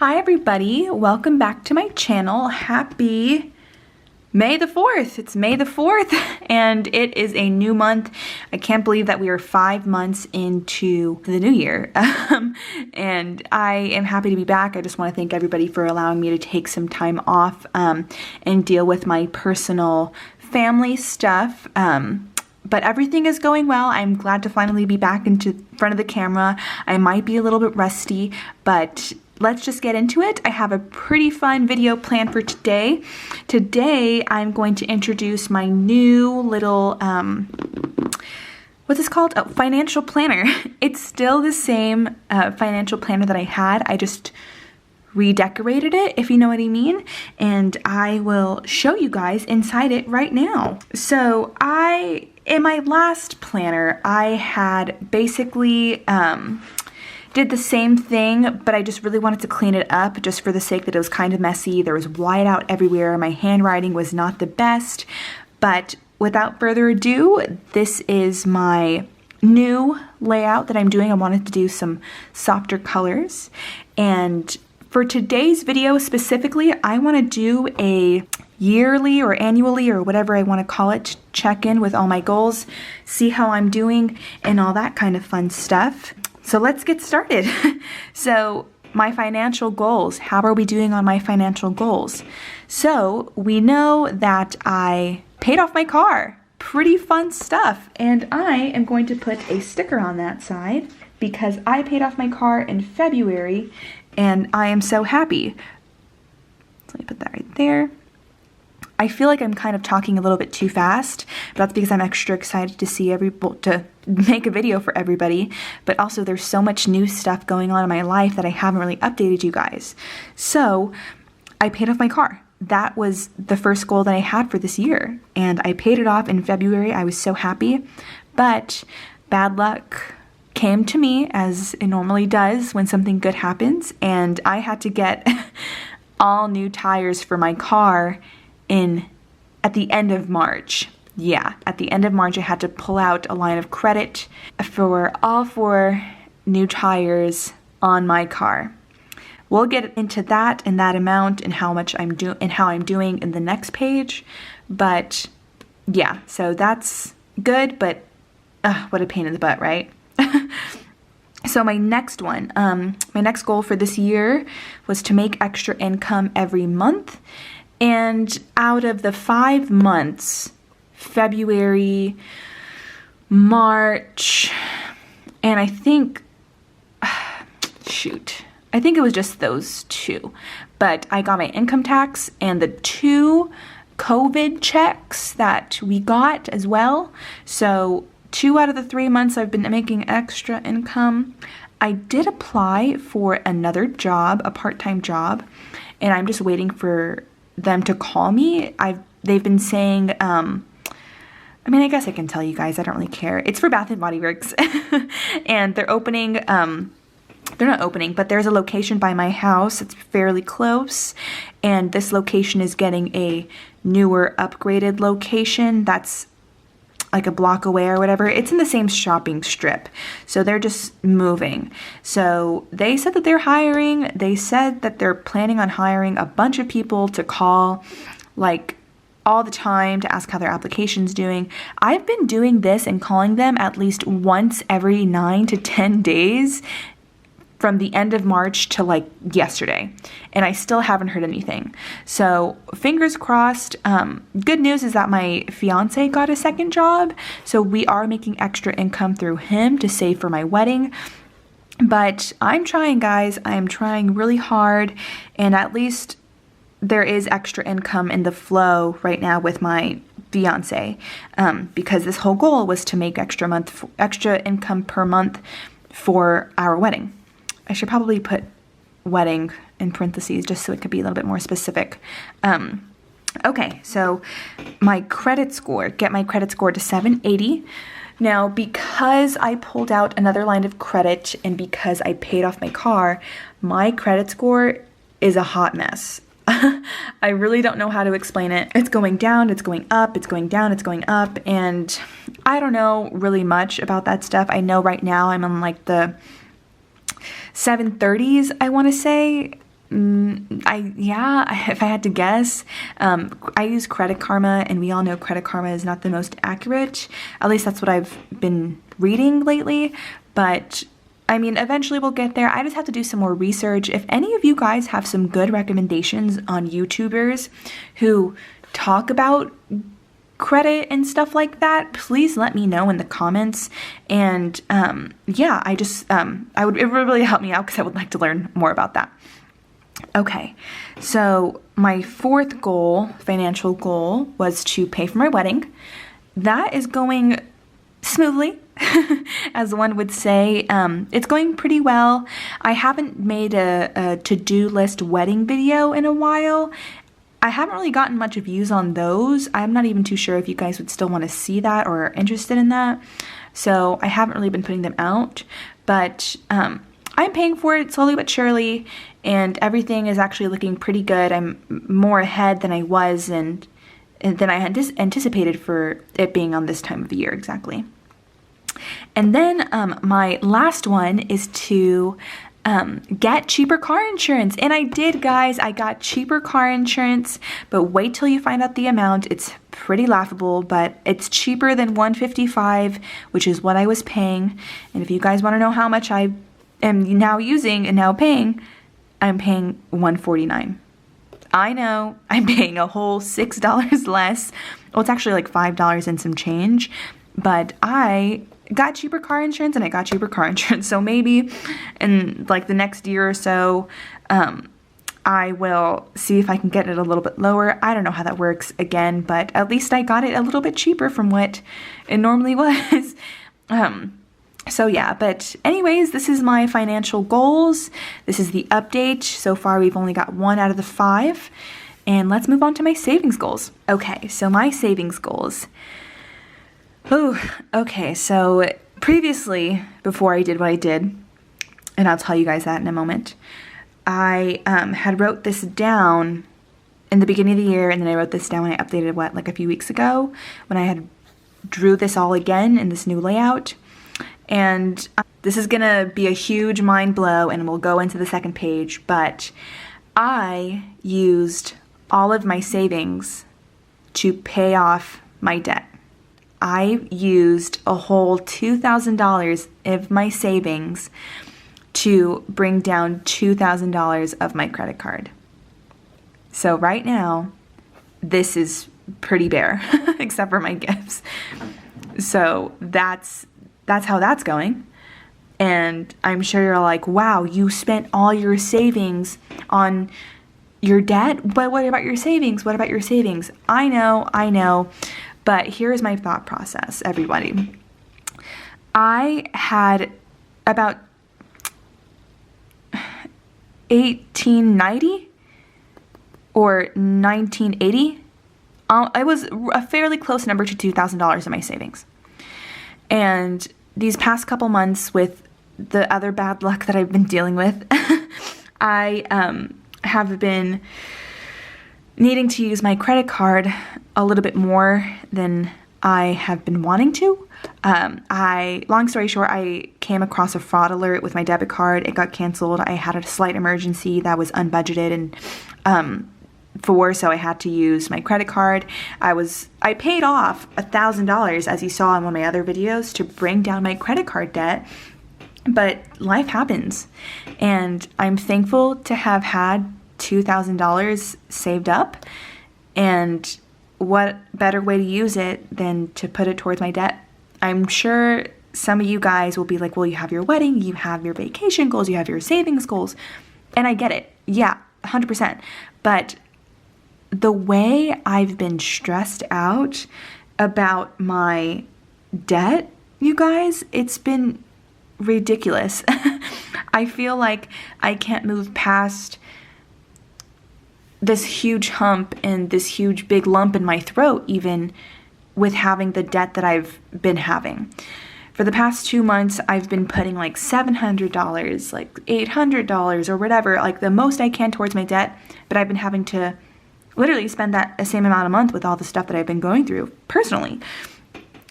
Hi everybody, welcome back to my channel. Happy May the 4th. It's May the 4th and it is a new month. I can't believe that we are 5 months into the new year. And I am happy to be back. I just want to thank everybody for allowing me to take some time off and deal with my personal family stuff. But everything is going well. I'm glad to finally be back into front of the camera. I might be a little bit rusty, but let's just get into it. I have a pretty fun video planned for today. Today, I'm going to introduce my new little, what's this called? Oh, financial planner. It's still the same financial planner that I had. I just redecorated it, if you know what I mean. And I will show you guys inside it right now. So in my last planner, I had basically, did the same thing, but I just really wanted to clean it up just for the sake that it was kind of messy. There was whiteout everywhere. My handwriting was not the best. But without further ado, this is my new layout that I'm doing. I wanted to do some softer colors. And for today's video specifically, I want to do a yearly or annually or whatever I want to call it, check in with all my goals, see how I'm doing, and all that kind of fun stuff. So let's get started. So my financial goals, how are we doing on my financial goals? So we know that I paid off my car, pretty fun stuff. And I am going to put a sticker on that side because I paid off my car in February and I am so happy. So let me put that right there. I feel like I'm kind of talking a little bit too fast, but that's because I'm extra excited to see to make a video for everybody. But also there's so much new stuff going on in my life that I haven't really updated you guys. So I paid off my car. That was the first goal that I had for this year. And I paid it off in February. I was so happy. But bad luck came to me, as it normally does when something good happens. And I had to get all new tires for my car at the end of March. Yeah, at the end of March, I had to pull out a line of credit for all 4 new tires on my car. We'll get into that and that amount and how I'm doing in the next page. But yeah, so that's good, but what a pain in the butt, right? So my next one, my next goal for this year was to make extra income every month. And out of the 5 months, February, March, and I think, I think it was just those 2. But I got my income tax and the 2 COVID checks that we got as well. So 2 out of the 3 months I've been making extra income. I did apply for another job, a part-time job, and I'm just waiting for them to call me. They've been saying, I guess I can tell you guys, I don't really care. It's for Bath and Body Works. And they're opening, they're not opening, but there's a location by my house. It's fairly close. And this location is getting a newer, upgraded location that's like a block away or whatever. It's in the same shopping strip. So they're just moving. So they said that they're hiring. They said that they're planning on hiring a bunch of people to call like all the time to ask how their application's doing. I've been doing this and calling them at least once every 9 to 10 days from the end of March to like yesterday, and I still haven't heard anything. So fingers crossed. Good news is that my fiance got a second job, so we are making extra income through him to save for my wedding. But I'm trying, guys. I'm trying really hard, and at least there is extra income in the flow right now with my fiance, because this whole goal was to make extra income per month for our wedding. I should probably put wedding in parentheses just so it could be a little bit more specific. Okay, so my credit score, get my credit score to 780. Now, because I pulled out another line of credit and because I paid off my car, my credit score is a hot mess. I really don't know how to explain it. It's going down, it's going up, it's going down, it's going up, and I don't know really much about that stuff. I know right now I'm on like the 730s, I want to say, If I had to guess, I use Credit Karma, and we all know Credit Karma is not the most accurate. At least that's what I've been reading lately. But I mean, eventually we'll get there. I just have to do some more research. If any of you guys have some good recommendations on YouTubers who talk about credit and stuff like that, please let me know in the comments. And yeah, it would really help me out because I would like to learn more about that. Okay, so my fourth goal, financial goal, was to pay for my wedding. That is going smoothly, as one would say. It's going pretty well. I haven't made a to-do list wedding video in a while. I haven't really gotten much views on those. I'm not even too sure if you guys would still want to see that or are interested in that. So I haven't really been putting them out, but I'm paying for it slowly but surely, and everything is actually looking pretty good. I'm more ahead than I was and than I had anticipated for it being on this time of the year exactly. And then my last one is to get cheaper car insurance. And I did, guys. I got cheaper car insurance, but wait till you find out the amount. It's pretty laughable, but it's cheaper than $155, which is what I was paying. And if you guys want to know how much I am now using and now paying, I'm paying $149. I know I'm paying a whole $6 less. Well, it's actually like $5 and some change, but I got cheaper car insurance and I got cheaper car insurance. So maybe in like the next year or so, I will see if I can get it a little bit lower. I don't know how that works again, but at least I got it a little bit cheaper from what it normally was. So yeah, but anyways, this is my financial goals. This is the update. So far, we've only got 1 out of the 5. And let's move on to my savings goals. Okay, so my savings goals. Oh, okay, so previously, before I did what I did, and I'll tell you guys that in a moment, I had wrote this down in the beginning of the year, and then I wrote this down when I updated, like a few weeks ago, when I had drew this all again in this new layout. And this is going to be a huge mind blow, and we'll go into the second page, but I used all of my savings to pay off my debt. I used a whole $2,000 of my savings to bring down $2,000 of my credit card. So right now, this is pretty bare, except for my gifts. So that's how that's going. And I'm sure you're like, wow, you spent all your savings on your debt, but what about your savings? What about your savings? I know, but here's my thought process, everybody. I had about $1,890 or $1,980. I was a fairly close number to $2,000 in my savings. And these past couple months, with the other bad luck that I've been dealing with, I have been needing to use my credit card a little bit more than I have been wanting to. Long story short, I came across a fraud alert with my debit card. It got canceled. I had a slight emergency that was unbudgeted and so I had to use my credit card. I paid off $1,000, as you saw in one of my other videos, to bring down my credit card debt. But life happens, and I'm thankful to have had $2,000 saved up, and what better way to use it than to put it towards my debt? I'm sure some of you guys will be like, well, you have your wedding, you have your vacation goals, you have your savings goals, and I get it. Yeah, 100%. But the way I've been stressed out about my debt, you guys, it's been ridiculous. I feel like I can't move past this huge hump and this huge big lump in my throat, even with having the debt that I've been having. For the past 2 months, I've been putting like $700, like $800 or whatever, like the most I can towards my debt, but I've been having to literally spend that same amount a month with all the stuff that I've been going through personally.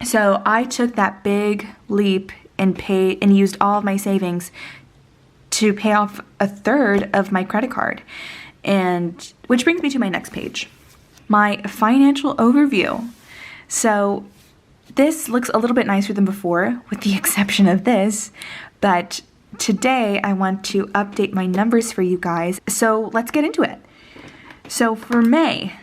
So I took that big leap and used all of my savings to pay off a third of my credit card. And which brings me to my next page, my financial overview. So this looks a little bit nicer than before, with the exception of this, but today I want to update my numbers for you guys. So let's get into it. So for May,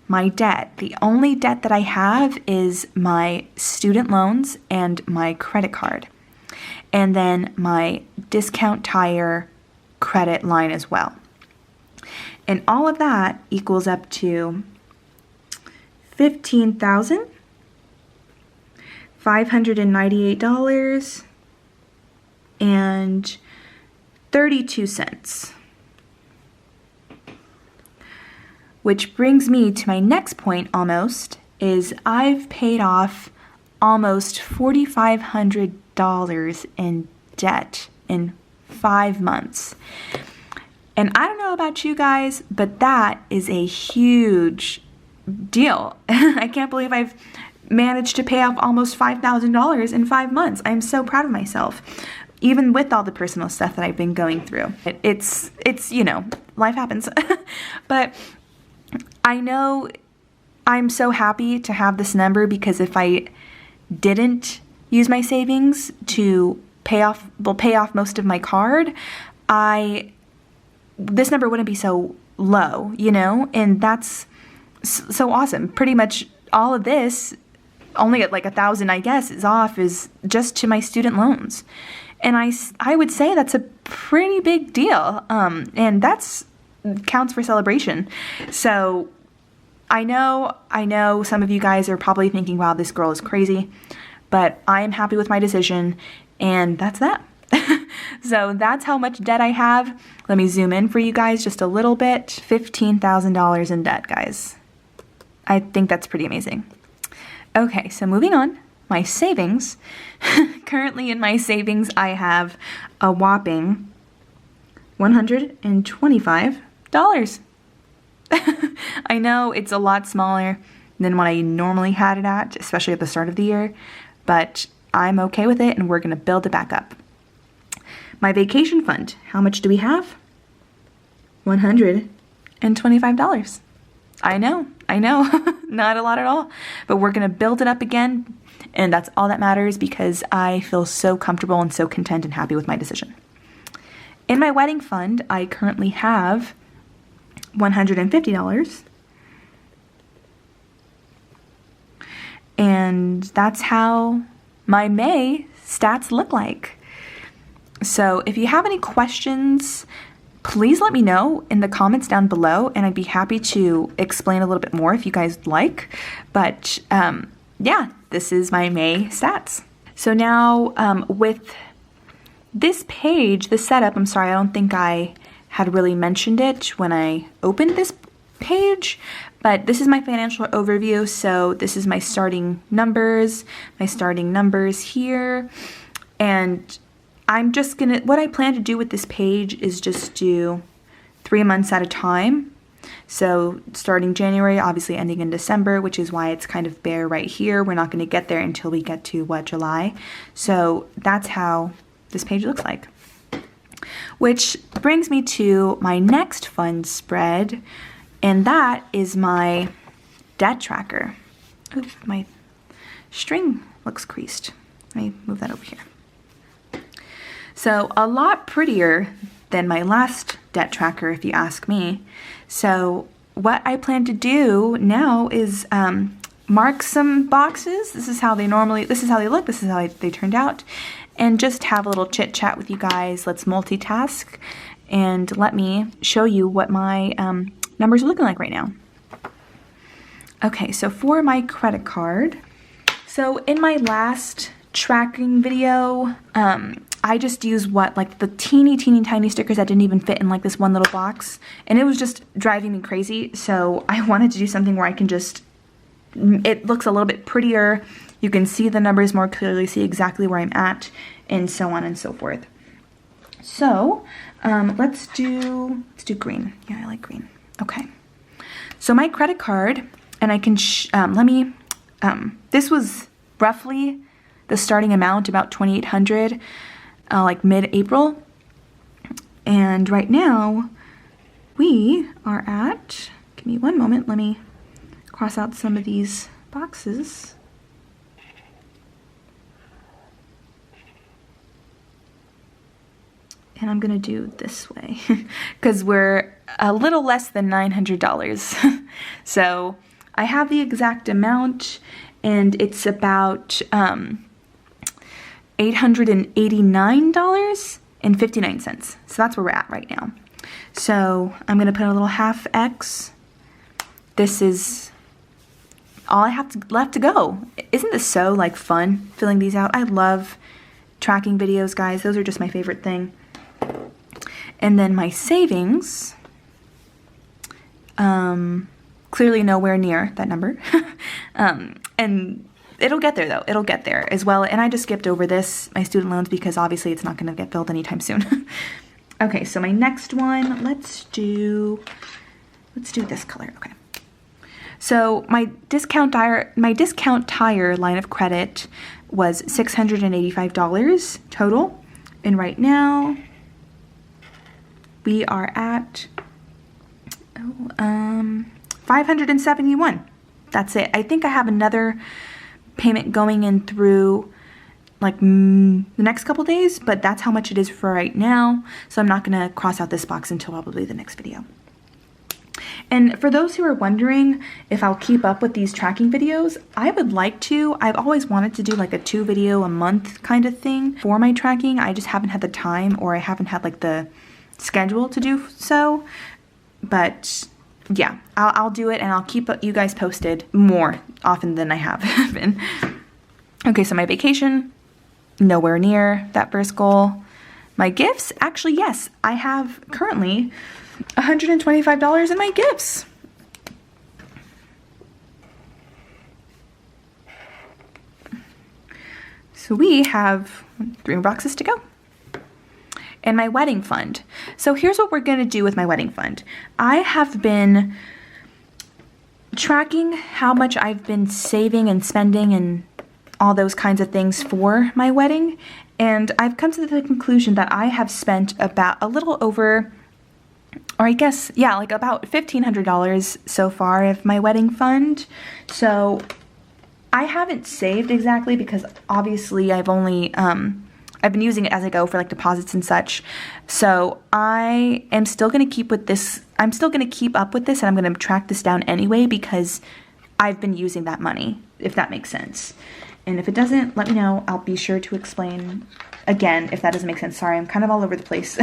my debt, the only debt that I have is my student loans and my credit card. And then my discount tire credit line as well. And all of that equals up to $15,598.32. Which brings me to my next point almost, is I've paid off almost $4,500 in debt in 5 months. And I don't know about you guys, but that is a huge deal. I can't believe I've managed to pay off almost $5,000 in 5 months. I'm so proud of myself, even with all the personal stuff that I've been going through. It's you know, life happens. But I know I'm so happy to have this number, because if I didn't use my savings to pay off most of my card, this number wouldn't be so low, you know? And that's so awesome. Pretty much all of this, only at like $1,000, I guess, is just to my student loans. And I would say that's a pretty big deal. And that's counts for celebration. So I know some of you guys are probably thinking, wow, this girl is crazy, but I am happy with my decision, and that's that. So that's how much debt I have. Let me zoom in for you guys just a little bit. $15,000 in debt, guys. I think that's pretty amazing. Okay, so moving on, my savings. Currently in my savings, I have a whopping $125. I know it's a lot smaller than what I normally had it at, especially at the start of the year, but I'm okay with it, and we're going to build it back up. My vacation fund, how much do we have? $125. I know, not a lot at all, but we're going to build it up again, and that's all that matters, because I feel so comfortable and so content and happy with my decision. In my wedding fund, I currently have $150. And that's how my May stats look like. So if you have any questions, please let me know in the comments down below, and I'd be happy to explain a little bit more if you guys like. But yeah, this is my May stats. So now with this page, the setup, I'm sorry, I don't think I had really mentioned it when I opened this page, but this is my financial overview. So this is my starting numbers here. And I'm just what I plan to do with this page is just do 3 months at a time. So starting January, obviously ending in December, which is why it's kind of bare right here. We're not going to get there until we get to July. So that's how this page looks like. Which brings me to my next fun spread, and that is my debt tracker. Ooh, my string looks creased. Let me move that over here. So a lot prettier than my last debt tracker, if you ask me. So what I plan to do now is mark some boxes. This is how they look, this is how they turned out. And just have a little chit chat with you guys. Let's multitask, and let me show you what my numbers are looking like right now. Okay, so for my credit card, so in my last tracking video, I just used the teeny tiny stickers that didn't even fit in like this one little box, and it was just driving me crazy. So I wanted to do something where I can just, it looks a little bit prettier. You can see the numbers more clearly, see exactly where I'm at, and so on and so forth. So let's do green. Yeah, I like green. Okay. So my credit card, and I can this was roughly the starting amount, about $2,800, like mid-April. And right now we are at, give me one moment, let me cross out some of these boxes. And I'm gonna do this way because we're a little less than $900. So I have the exact amount, and it's about $889.59. So that's where we're at right now. So I'm gonna put a little half X. This is all I have left to go. Isn't this so like fun filling these out? I love tracking videos, guys. Those are just my favorite thing. And then my savings, clearly nowhere near that number. And it'll get there though, it'll get there as well. And I just skipped over this, my student loans, because obviously it's not gonna get filled anytime soon. Okay, so my next one, let's do this color, okay. So my discount tire line of credit was $685 total. And right now, we are at 571. That's it. I think I have another payment going in through like the next couple days, but that's how much it is for right now. So I'm not gonna cross out this box until probably the next video. And for those who are wondering if I'll keep up with these tracking videos, I would like to. I've always wanted to do like a 2 video a month kind of thing for my tracking. I just haven't had the time, or I haven't had like the schedule to do so. But yeah, I'll do it, and I'll keep you guys posted more often than I have been. Okay, so my vacation, nowhere near that first goal. My gifts, actually, yes, I have currently $125 in my gifts. So we have 3 more boxes to go. And my wedding fund. So here's what we're gonna do with my wedding fund. I have been tracking how much I've been saving and spending and all those kinds of things for my wedding. And I've come to the conclusion that I have spent about a little over, or I guess, yeah, like about $1,500 so far of my wedding fund. So I haven't saved exactly because obviously I've only, I've been using it as I go for like deposits and such. So I am still going to keep with this. I'm still going to keep up with this, and I'm going to track this down anyway because I've been using that money, if that makes sense. And if it doesn't, let me know. I'll be sure to explain again if that doesn't make sense. Sorry, I'm kind of all over the place.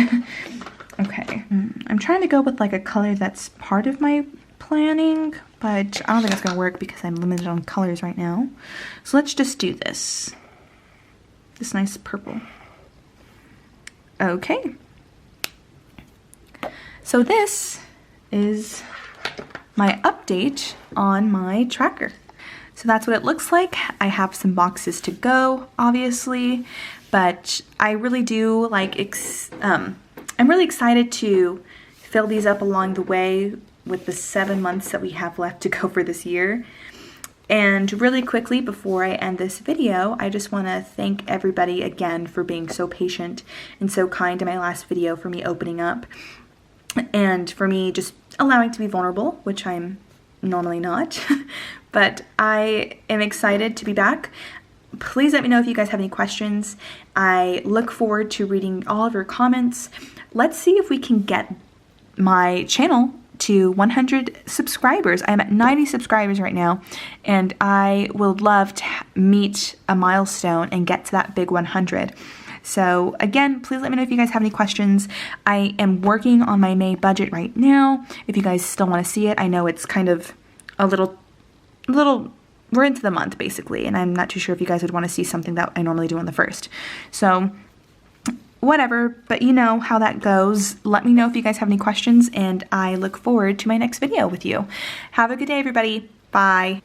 Okay. I'm trying to go with like a color that's part of my planning, but I don't think it's going to work because I'm limited on colors right now. So let's just do this. This nice purple. Okay. So this is my update on my tracker. So that's what it looks like. I have some boxes to go, obviously, but I really do like, I'm really excited to fill these up along the way with the 7 months that we have left to go for this year. And really quickly, before I end this video, I just want to thank everybody again for being so patient and so kind to my last video, for me opening up and for me just allowing to be vulnerable, which I'm normally not. But I am excited to be back. Please let me know if you guys have any questions. I look forward to reading all of your comments. Let's see if we can get my channel to 100 subscribers. I'm at 90 subscribers right now, and I would love to meet a milestone and get to that big 100. So again, please let me know if you guys have any questions. I am working on my May budget right now. If you guys still want to see it, I know it's kind of a little, we're into the month basically, and I'm not too sure if you guys would want to see something that I normally do on the 1st. So whatever, but you know how that goes. Let me know if you guys have any questions, and I look forward to my next video with you. Have a good day, everybody. Bye.